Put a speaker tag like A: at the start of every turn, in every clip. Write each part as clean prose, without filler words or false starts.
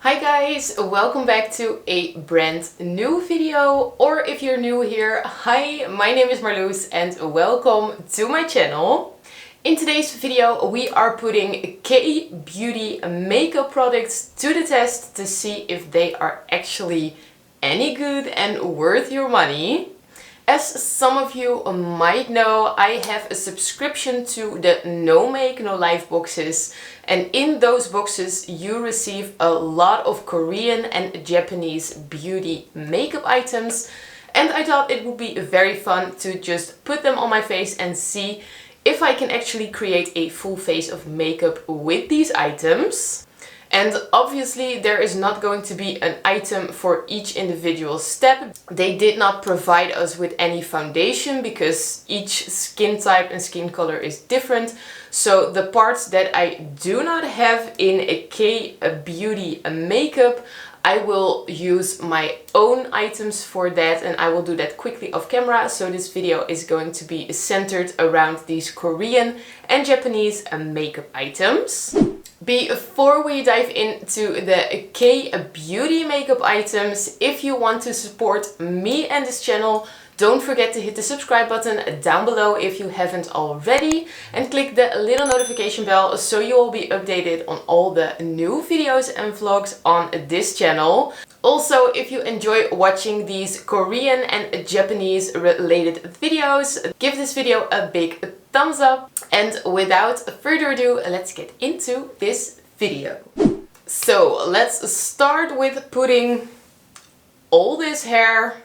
A: Hi guys, welcome back to a brand new video, or if you're new here, hi, my name is Marloes and welcome to my channel. In today's video we are putting K-beauty makeup products to the test to see if they are actually any good and worth your money. As some of you might know, I have a subscription to the No Make No Life boxes, and in those boxes you receive a lot of Korean and Japanese beauty makeup items, and I thought it would be very fun to just put them on my face and see if I can actually create a full face of makeup with these items. And obviously there is not going to be an item for each individual step. They did not provide us with any foundation because each skin type and skin color is different. So the parts that I do not have in a K-beauty makeup, I will use my own items for that, and I will do that quickly off camera. So this video is going to be centered around these Korean and Japanese makeup items. Before we dive into the K-beauty makeup items, if you want to support me and this channel, don't forget to hit the subscribe button down below if you haven't already, and click the little notification bell so you will be updated on all the new videos and vlogs on this channel. Also, if you enjoy watching these Korean and Japanese related videos, give this video a big thumbs up. And without further ado, let's get into this video. So let's start with putting all this hair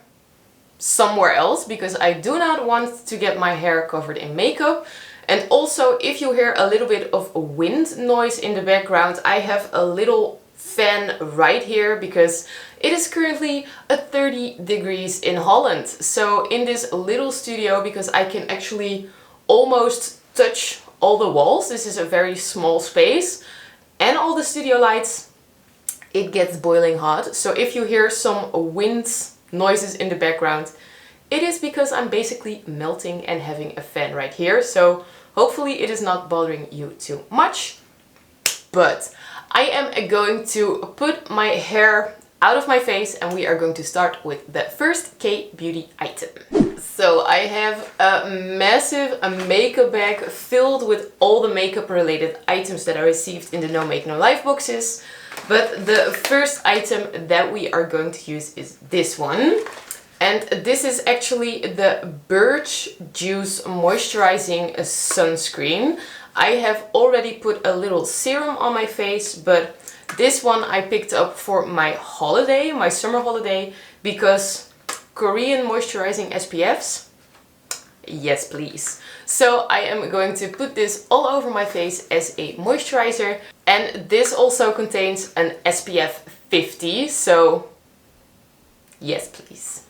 A: somewhere else, because I do not want to get my hair covered in makeup. And also, if you hear a little bit of wind noise in the background, I have a little fan right here because it is currently 30 degrees in Holland. So in this little studio, because I can actually almost touch all the walls, this is a very small space, and all the studio lights, it gets boiling hot. So if you hear some wind noises in the background, it is because I'm basically melting and having a fan right here. So hopefully it is not bothering you too much. But I am going to put my hair out of my face, and we are going to start with the first K-beauty item. So I have a massive makeup bag filled with all the makeup related items that I received in the No Make No Life boxes. But the first item that we are going to use is this one. And this is actually the Birch Juice Moisturizing Sunscreen. I have already put a little serum on my face, but this one I picked up for my holiday, my summer holiday, because Korean moisturizing SPFs, yes please. So I am going to put this all over my face as a moisturizer, and this also contains an SPF 50, so yes please.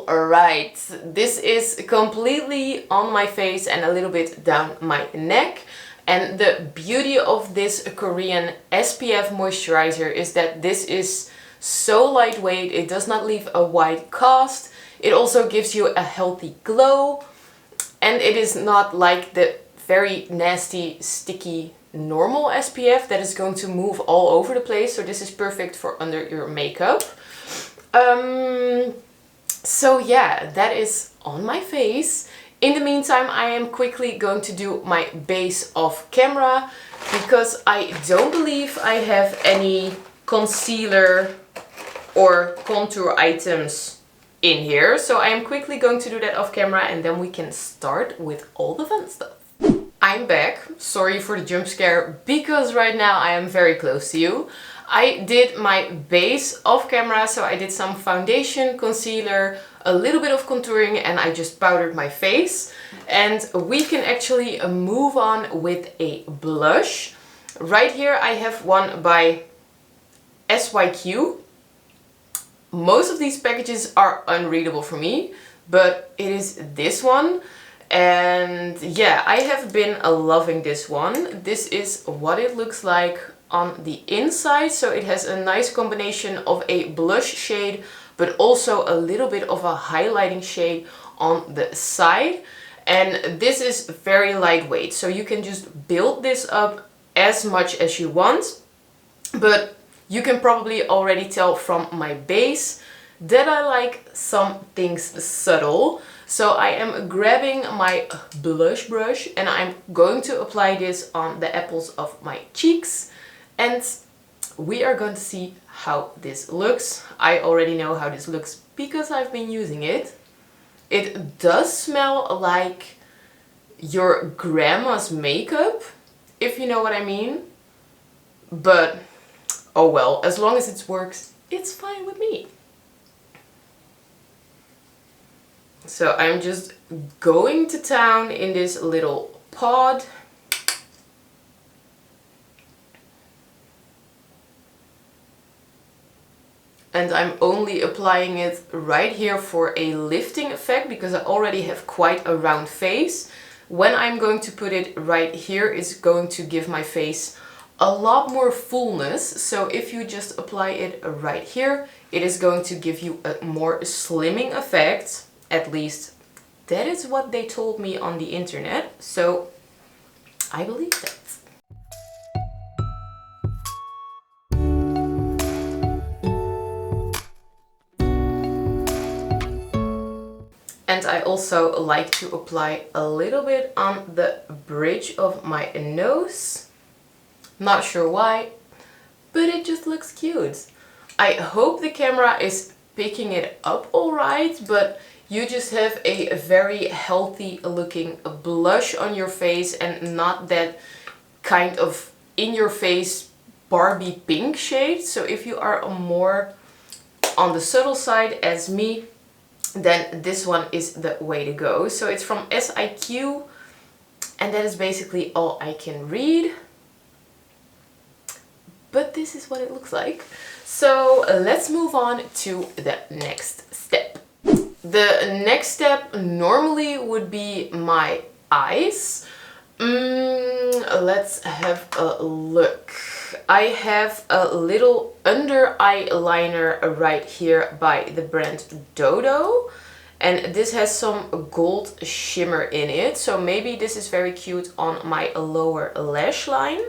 A: Alright, this is completely on my face and a little bit down my neck. And the beauty of this Korean SPF moisturizer is that this is so lightweight, it does not leave a white cast, it also gives you a healthy glow, and it is not like the very nasty, sticky normal SPF that is going to move all over the place. So this is perfect for under your makeup. So yeah, that is on my face. In the meantime, I am quickly going to do my base off camera, because I don't believe I have any concealer or contour items in here. So I am quickly going to do that off camera, and then we can start with all the fun stuff. I'm back. Sorry for the jump scare, because right now I am very close to you. I did my base off camera, so I did some foundation, concealer, a little bit of contouring, and I just powdered my face. And we can actually move on with a blush. Right here I have one by SYQ. Most of these packages are unreadable for me, but it is this one. And yeah, I have been loving this one. This is what it looks like on the inside. So it has a nice combination of a blush shade but also a little bit of a highlighting shade on the side. And this is very lightweight, so you can just build this up as much as you want. But you can probably already tell from my base that I like some things subtle. So I am grabbing my blush brush and I'm going to apply this on the apples of my cheeks. And we are going to see how this looks. I already know how this looks because I've been using it. It does smell like your grandma's makeup, if you know what I mean. But oh well, as long as it works, it's fine with me. So I'm just going to town in this little pod. And I'm only applying it right here for a lifting effect because I already have quite a round face. When I'm going to put it right here, it's going to give my face a lot more fullness. So if you just apply it right here, it is going to give you a more slimming effect. At least that is what they told me on the internet, so I believe that. And I also like to apply a little bit on the bridge of my nose. Not sure why, but it just looks cute. I hope the camera is picking it up alright, but you just have a very healthy looking blush on your face and not that kind of in your face Barbie pink shade. So if you are more on the subtle side as me, then this one is the way to go. So it's from SIQ and that is basically all I can read. But this is what it looks like. So let's move on to the next step. The next step normally would be my eyes. Let's have a look. I have a little under eyeliner right here by the brand Dodo. And this has some gold shimmer in it. So maybe this is very cute on my lower lash line.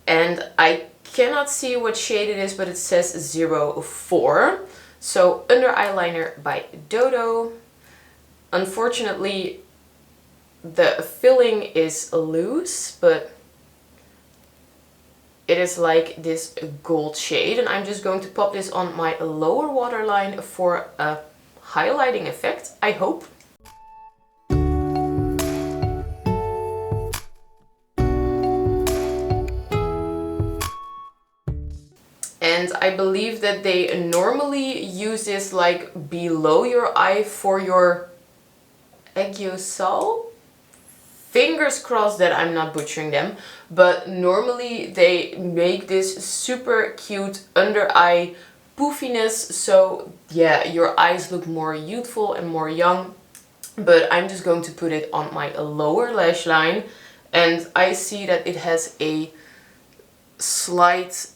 A: And I cannot see what shade it is, but it says 04. So under eyeliner by Dodo. Unfortunately, the filling is loose, but it is like this gold shade. And I'm just going to pop this on my lower waterline for a highlighting effect, I hope. And I believe that they normally use this like below your eye for your agiosal. Fingers crossed that I'm not butchering them. But normally they make this super cute under eye poofiness. So yeah, your eyes look more youthful and more young. But I'm just going to put it on my lower lash line. And I see that it has a slight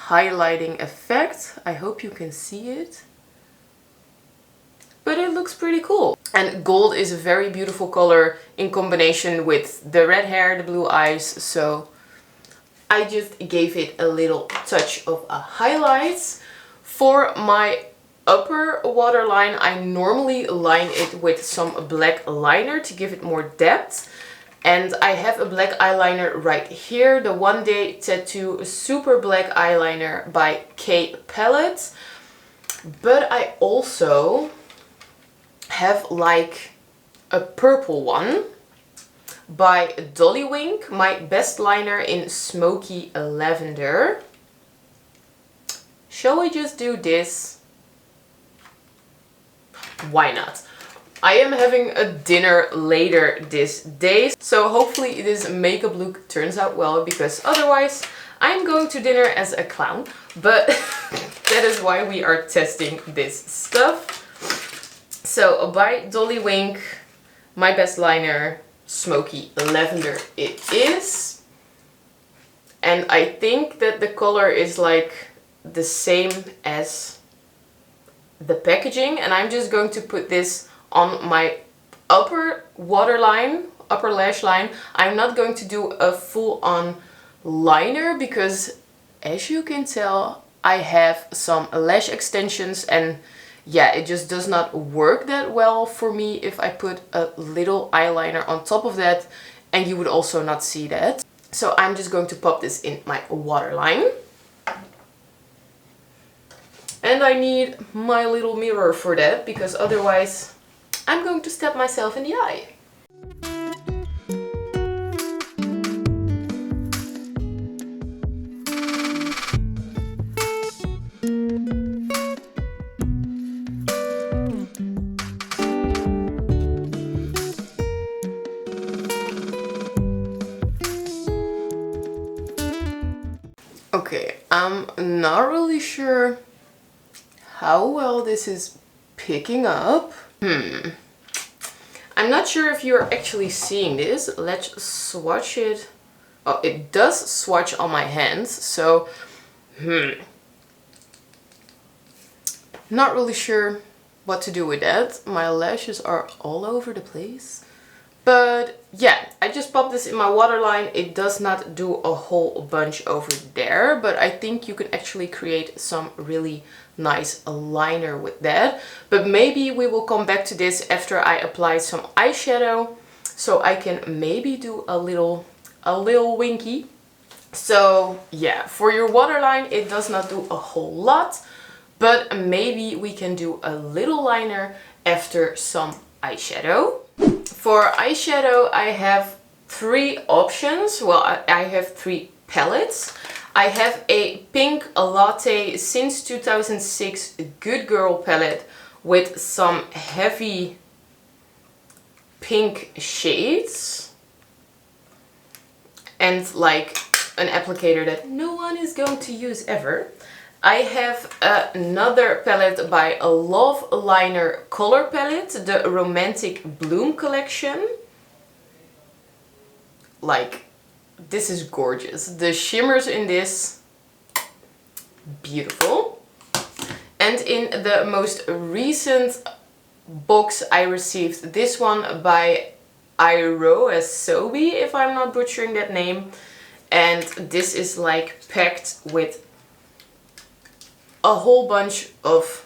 A: highlighting effect. I hope you can see it. But it looks pretty cool. And gold is a very beautiful color in combination with the red hair, the blue eyes. So I just gave it a little touch of a highlight. For my upper waterline, I normally line it with some black liner to give it more depth. And I have a black eyeliner right here, the One Day Tattoo Super Black Eyeliner by K Palette. But I also have like a purple one by Dollywink, my best liner in Smoky Lavender. Shall we just do this? Why not? I am having a dinner later this day, so hopefully this makeup look turns out well, because otherwise I'm going to dinner as a clown. But that is why we are testing this stuff. So by Dollywink, my best liner, Smoky Lavender it is. And I think that the color is like the same as the packaging, and I'm just going to put this on my upper waterline, upper lash line. I'm not going to do a full-on liner because, as you can tell, I have some lash extensions, and yeah, it just does not work that well for me if I put a little eyeliner on top of that, and you would also not see that. So I'm just going to pop this in my waterline. And I need my little mirror for that, because otherwise I'm going to stab myself in the eye. Okay, I'm not really sure how well this is picking up. I'm not sure if you're actually seeing this. Let's swatch it. Oh, it does swatch on my hands, so not really sure what to do with that. My lashes are all over the place. But yeah, I just popped this in my waterline. It does not do a whole bunch over there, but I think you can actually create some really nice liner with that. But maybe we will come back to this after I apply some eyeshadow, so I can maybe do a little winky. So yeah, for your waterline it does not do a whole lot, but maybe we can do a little liner after some eyeshadow. For eyeshadow I have 3 options. Well, I have 3 palettes. I have a pink latte since 2006 Good Girl palette with some heavy pink shades and like an applicator that no one is going to use ever. I have another palette by a Love Liner color palette, the Romantic Bloom collection. Like, this is gorgeous. The shimmers in this, beautiful. And in the most recent box I received this one by Sobi, if I'm not butchering that name. And this is like packed with a whole bunch of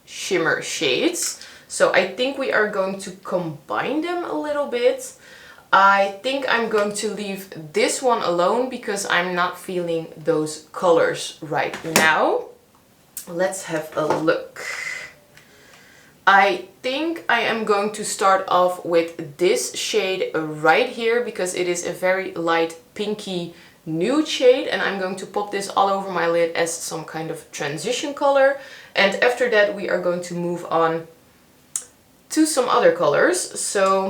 A: shimmer shades. So I think we are going to combine them a little bit. I think I'm going to leave this one alone because I'm not feeling those colors right now. Let's have a look. I think I am going to start off with this shade right here because it is a very light pinky nude shade, and I'm going to pop this all over my lid as some kind of transition color. And after that we are going to move on to some other colors. So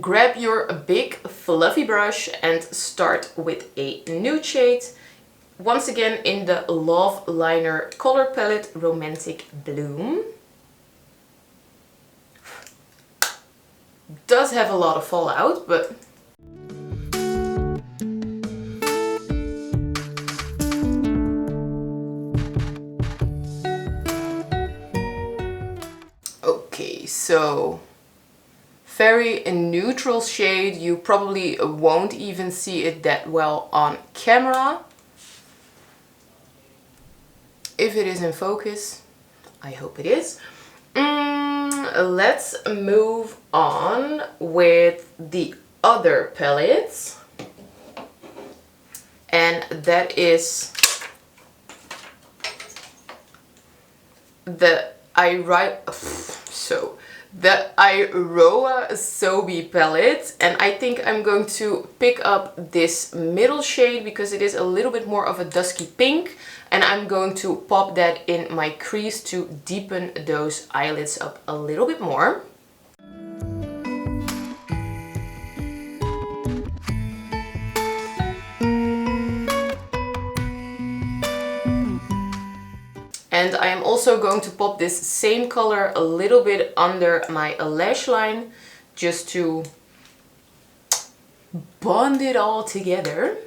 A: grab your big fluffy brush and start with a nude shade. Once again in the Love Liner color palette, Romantic Bloom. Does have a lot of fallout, but okay, so very neutral shade. You probably won't even see it that well on camera. If it is in focus, I hope it is. Let's move on with the other palettes. And that is the Iroha Sobi palette, and I think I'm going to pick up this middle shade because it is a little bit more of a dusky pink, and I'm going to pop that in my crease to deepen those eyelids up a little bit more. And I am also going to pop this same color a little bit under my lash line just to bond it all together.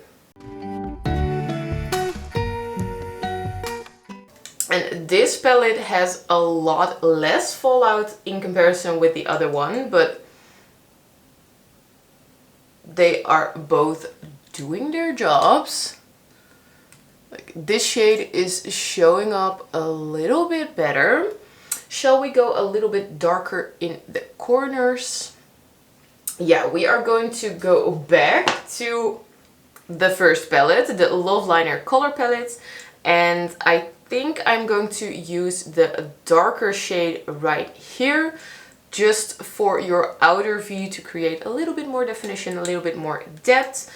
A: And this palette has a lot less fallout in comparison with the other one, but they are both doing their jobs. Like, this shade is showing up a little bit better. Shall we go a little bit darker in the corners? Yeah, we are going to go back to the first palette, the Love Liner color palette, and I think I'm going to use the darker shade right here just for your outer V to create a little bit more definition, a little bit more depth.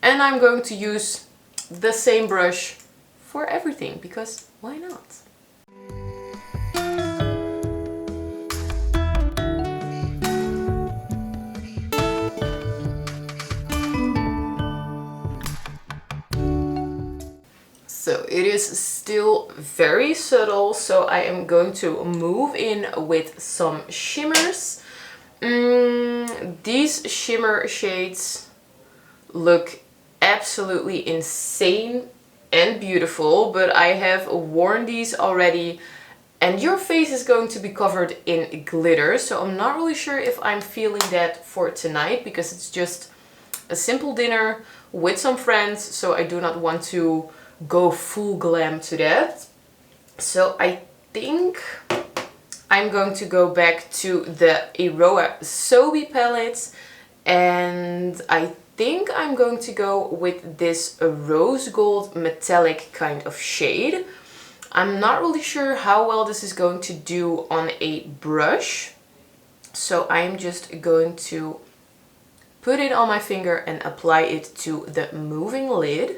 A: And I'm going to use the same brush for everything, because why not? So it is still very subtle, so I am going to move in with some shimmers. These shimmer shades look absolutely insane and beautiful, but I have worn these already and your face is going to be covered in glitter, so I'm not really sure if I'm feeling that for tonight, because it's just a simple dinner with some friends, so I do not want to go full glam to that. So I think I'm going to go back to the Eroa Sobe palette, and I think I'm going to go with this rose gold metallic kind of shade. I'm not really sure how well this is going to do on a brush, so I'm just going to put it on my finger and apply it to the moving lid.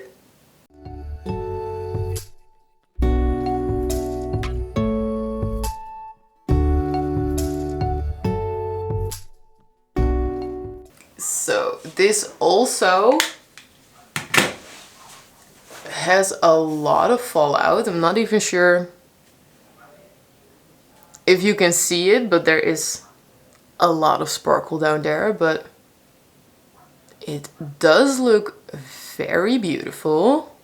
A: So this also has a lot of fallout. I'm not even sure if you can see it, but there is a lot of sparkle down there, but it does look very beautiful.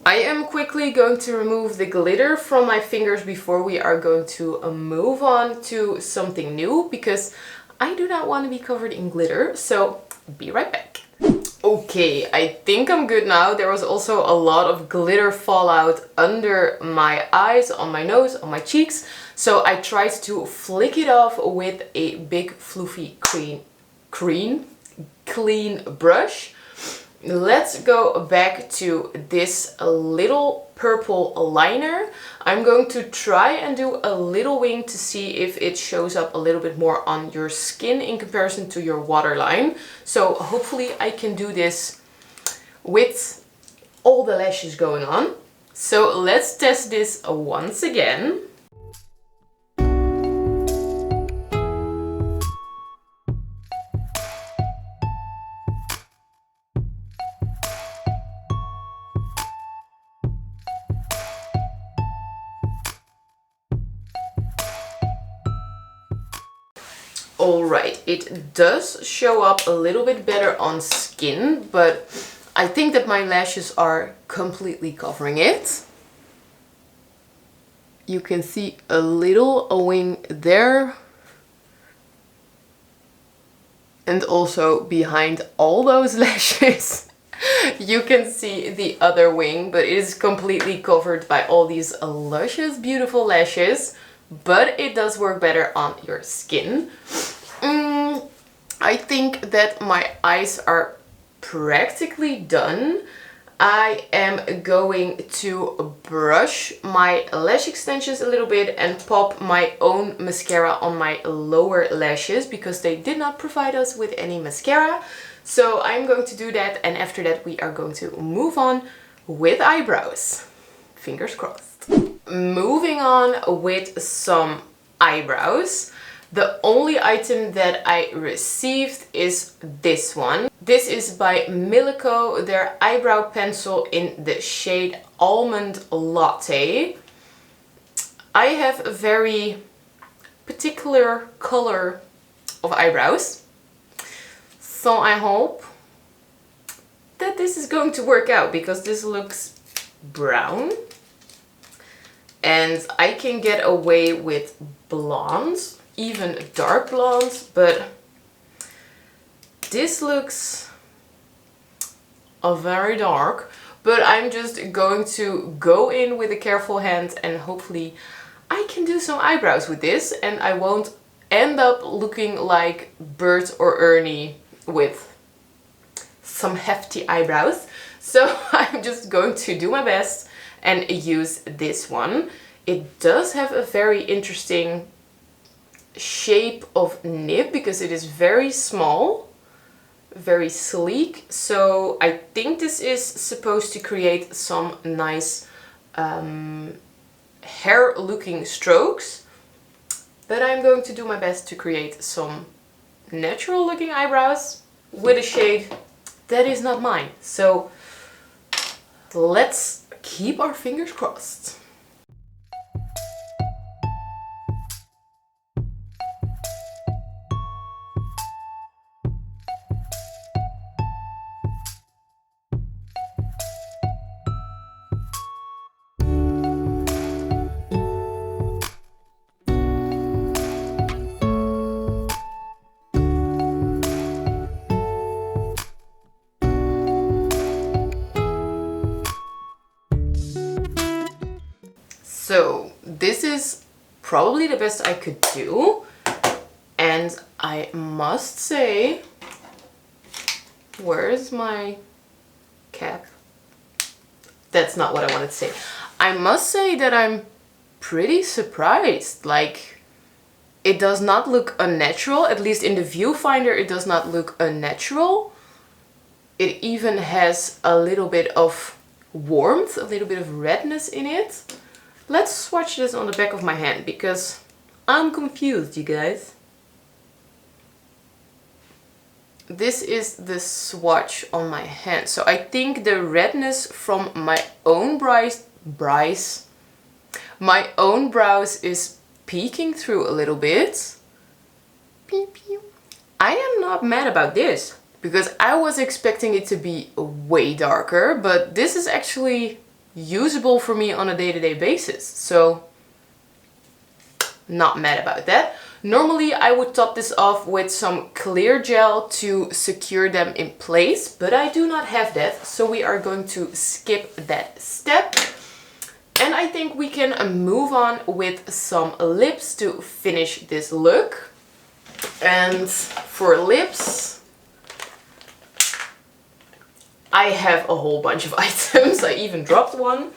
A: I am quickly going to remove the glitter from my fingers before we are going to move on to something new, because I do not want to be covered in glitter, so be right back. Okay, I think I'm good now. There was also a lot of glitter fallout under my eyes, on my nose, on my cheeks, so I tried to flick it off with a big fluffy clean brush. Let's go back to this little purple liner. I'm going to try and do a little wing to see if it shows up a little bit more on your skin in comparison to your waterline. So hopefully I can do this with all the lashes going on. So let's test this once again. Alright, it does show up a little bit better on skin, but I think that my lashes are completely covering it. You can see a little wing there. And also behind all those lashes, you can see the other wing, but it is completely covered by all these luscious, beautiful lashes. But it does work better on your skin. I think that my eyes are practically done. I am going to brush my lash extensions a little bit and pop my own mascara on my lower lashes, because they did not provide us with any mascara. So I'm going to do that, and after that we are going to move on with eyebrows. Fingers crossed. Moving on with some eyebrows. The only item that I received is this one. This is by Milico, their eyebrow pencil in the shade Almond Latte. I have a very particular color of eyebrows, so I hope that this is going to work out, because this looks brown. And I can get away with blondes, even dark blondes, but this looks very dark. But I'm just going to go in with a careful hand and hopefully I can do some eyebrows with this and I won't end up looking like Bert or Ernie with some hefty eyebrows. So I'm just going to do my best and use this one. It does have a very interesting shape of nib because it is very small, very sleek. So I think this is supposed to create some nice hair looking strokes, but I'm going to do my best to create some natural looking eyebrows with a shade that is not mine. So let's keep our fingers crossed. So this is probably the best I could do, and I must say, where's my cap? That's not what I wanted to say. I must say that I'm pretty surprised. Like, it does not look unnatural, at least in the viewfinder it does not look unnatural. It even has a little bit of warmth, a little bit of redness in it. Let's swatch this on the back of my hand because I'm confused, you guys. This is the swatch on my hand. So I think the redness from my own brows is peeking through a little bit. Pew, pew. I am not mad about this because I was expecting it to be way darker, but this is actually usable for me on a day-to-day basis, so not mad about that. Normally I would top this off with some clear gel to secure them in place, but I do not have that, so we are going to skip that step. And I think we can move on with some lips to finish this look. And for lips, I have a whole bunch of items. I even dropped one.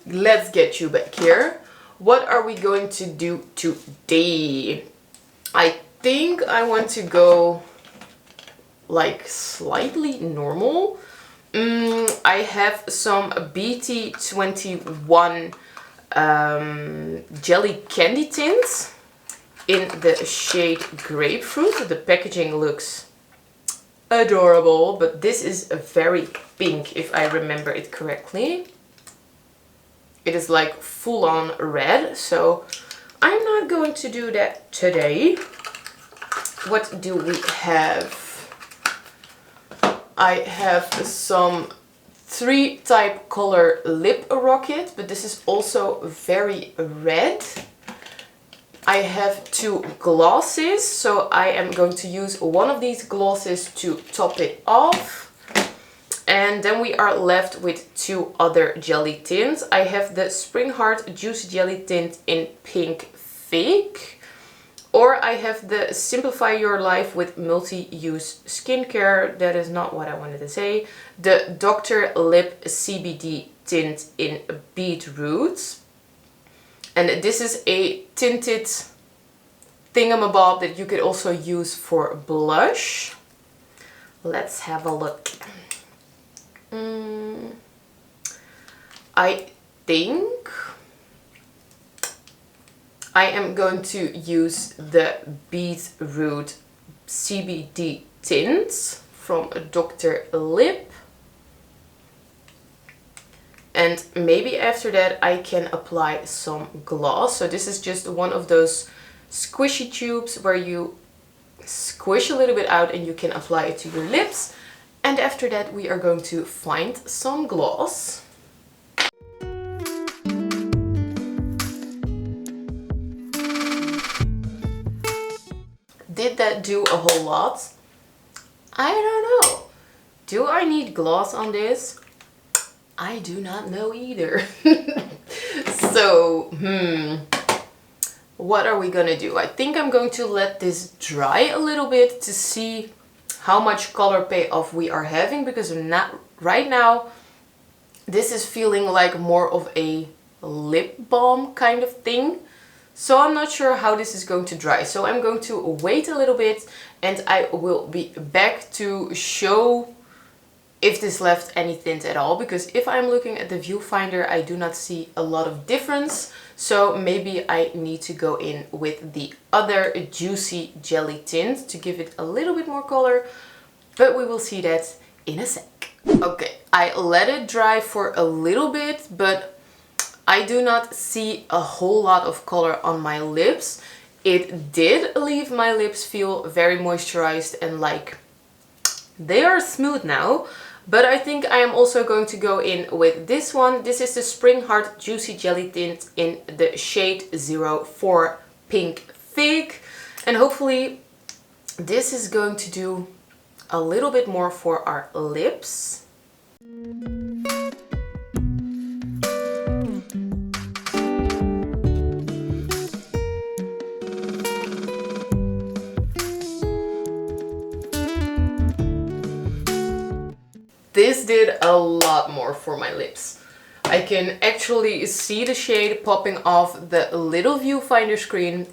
A: Let's get you back here. What are we going to do today? I think I want to go like slightly normal. I have some BT21 jelly candy tints in the shade Grapefruit. The packaging looks adorable, but this is a very pink, if I remember it correctly. It is like full-on red, so I'm not going to do that today. What do we have? I have some 3-type color lip rocket, but this is also very red. I have 2 glosses, so I am going to use one of these glosses to top it off. And then we are left with 2 other jelly tints. I have the Spring Heart Juicy Jelly Tint in Pink Fake. Or I have the Simplify Your Life with Multi-Use Skincare. That is not what I wanted to say. The Dr. Lip CBD Tint in Beetroot. And this is a tinted thingamabob that you could also use for blush. Let's have a look. I think I am going to use the Beetroot CBD tints from Dr. Lip. And maybe after that I can apply some gloss. So this is just one of those squishy tubes where you squish a little bit out and you can apply it to your lips. And after that we are going to find some gloss. did that do a whole lot? I don't know. Do I need gloss on this? I do not know either. So, what are we gonna do? I think I'm going to let this dry a little bit to see how much color payoff we are having, because not right now this is feeling like more of a lip balm kind of thing. So I'm not sure how this is going to dry. So I'm going to wait a little bit and I will be back to show if this left any tint at all, because if I'm looking at the viewfinder I do not see a lot of difference. So maybe I need to go in with the other juicy jelly tint to give it a little bit more color, but we will see that in a sec. Okay, I let it dry for a little bit, but I do not see a whole lot of color on my lips. It did leave my lips feel very moisturized and like they are smooth now. But I think I am also going to go in with this one. This is the Spring Heart Juicy Jelly Tint in the shade 04 Pink Fig. And hopefully this is going to do a little bit more for our lips. This did a lot more for my lips. I can actually see the shade popping off the little viewfinder screen.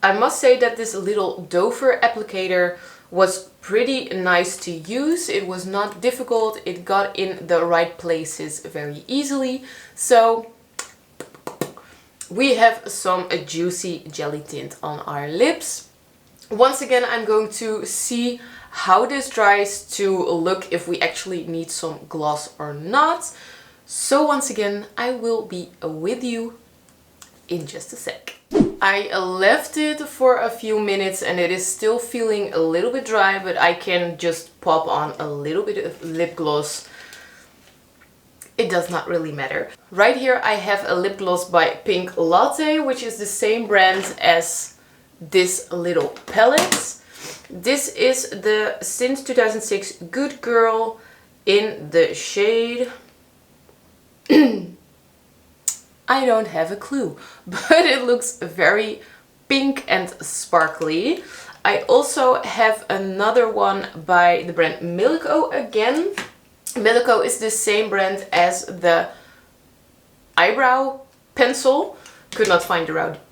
A: I must say that this little Dover applicator was pretty nice to use. It was not difficult. It got in the right places very easily. So we have some juicy jelly tint on our lips. Once again, I'm going to see how this dries to look if we actually need some gloss or not. So once again, I will be with you in just a sec. I left it for a few minutes and it is still feeling a little bit dry, but I can just pop on a little bit of lip gloss. It does not really matter. Right here I have a lip gloss by Pink Latte, which is the same brand as this little palette. This is the since 2006 Good Girl in the shade I don't have a clue, but it looks very pink and sparkly. I also have another one by the brand Milico again. Milico is the same brand as the eyebrow pencil. Could not find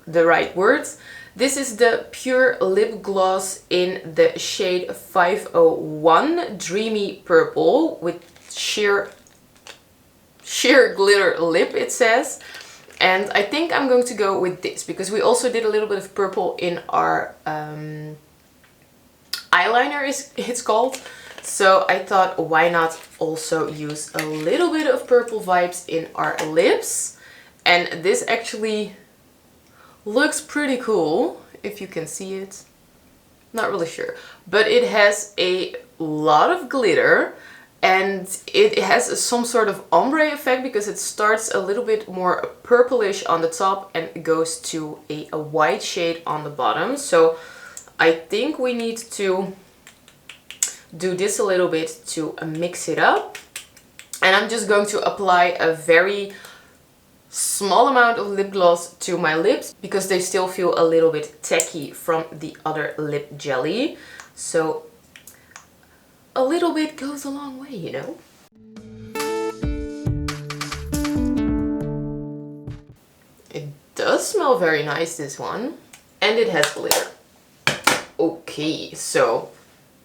A: the right words. This is the Pure Lip Gloss in the shade 501 Dreamy Purple with sheer glitter lip, it says. And I think I'm going to go with this because we also did a little bit of purple in our eyeliner, it's called. So I thought, why not also use a little bit of purple vibes in our lips. And this actually looks pretty cool, if you can see it. Not really sure. But it has a lot of glitter. And it has some sort of ombre effect because it starts a little bit more purplish on the top and goes to a white shade on the bottom. So I think we need to do this a little bit to mix it up. And I'm just going to apply a very small amount of lip gloss to my lips because they still feel a little bit tacky from the other lip jelly. So a little bit goes a long way, you know. It does smell very nice, this one. And it has glitter. Okay, so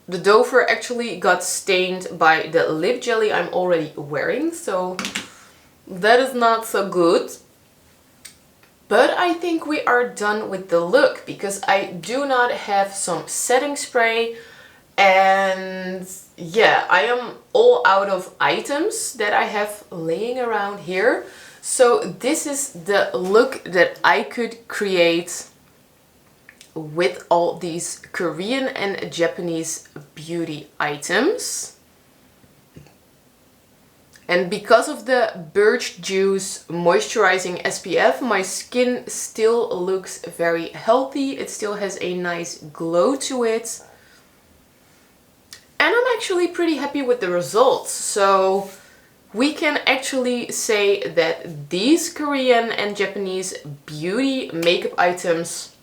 A: the Dover actually got stained by the lip jelly I'm already wearing, so that is not so good. But I think we are done with the look because I do not have some setting spray. And yeah, I am all out of items that I have laying around here. So this is the look that I could create with all these Korean and Japanese beauty items. And because of the birch juice moisturizing SPF, my skin still looks very healthy. It still has a nice glow to it. And I'm actually pretty happy with the results. So we can actually say that these Korean and Japanese beauty makeup items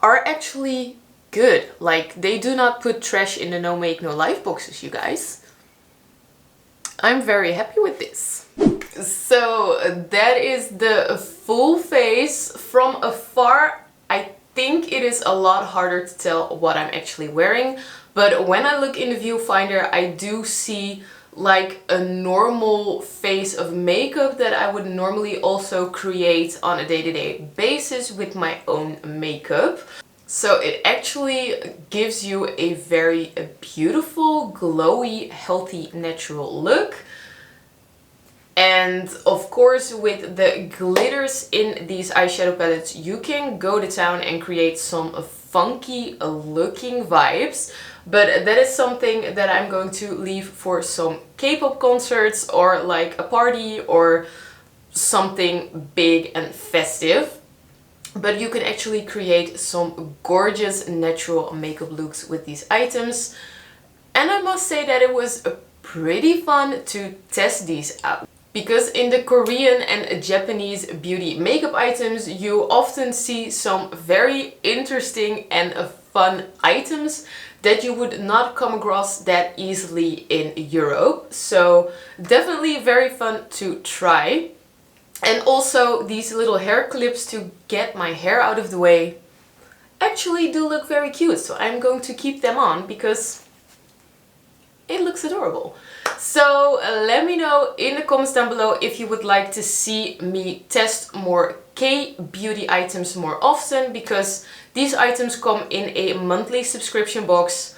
A: are actually good. Like, they do not put trash in the no make no life boxes, you guys. I'm very happy with this. So that is the full face. From afar, I think it is a lot harder to tell what I'm actually wearing. But when I look in the viewfinder, I do see like a normal face of makeup that I would normally also create on a day-to-day basis with my own makeup. So it actually gives you a very beautiful, glowy, healthy, natural look. And of course, with the glitters in these eyeshadow palettes, you can go to town and create some funky looking vibes. But that is something that I'm going to leave for some K-pop concerts or like a party or something big and festive. But you can actually create some gorgeous natural makeup looks with these items. And I must say that it was pretty fun to test these out. Because in the Korean and Japanese beauty makeup items, you often see some very interesting and fun items that you would not come across that easily in Europe. So definitely very fun to try. And also these little hair clips to get my hair out of the way actually do look very cute. So I'm going to keep them on because it looks adorable. So let me know in the comments down below if you would like to see me test more K-beauty items more often, because these items come in a monthly subscription box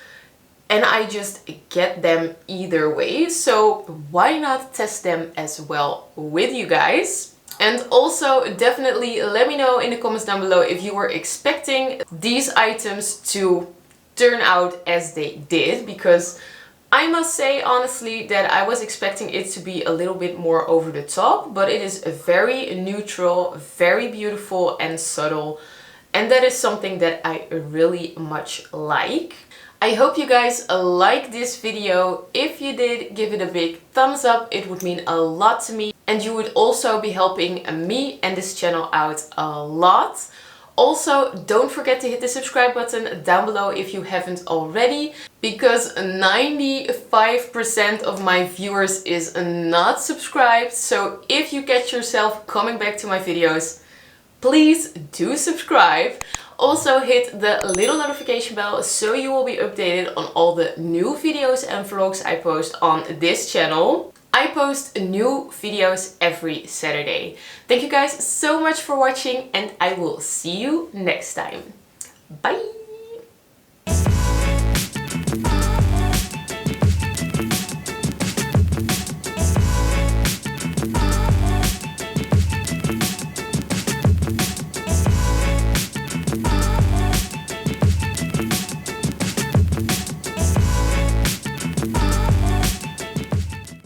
A: and I just get them either way. So why not test them as well with you guys? And also definitely let me know in the comments down below if you were expecting these items to turn out as they did, because I must say honestly that I was expecting it to be a little bit more over the top, but it is very neutral, very beautiful and subtle, and that is something that I really much like. I hope you guys like this video. If you did, give it a big thumbs up. It would mean a lot to me, and you would also be helping me and this channel out a lot. Also, don't forget to hit the subscribe button down below if you haven't already, because 95% of my viewers is not subscribed. So if you catch yourself coming back to my videos, please do subscribe. Also hit the little notification bell so you will be updated on all the new videos and vlogs I post on this channel. I post new videos every Saturday. Thank you guys so much for watching, and I will see you next time. Bye!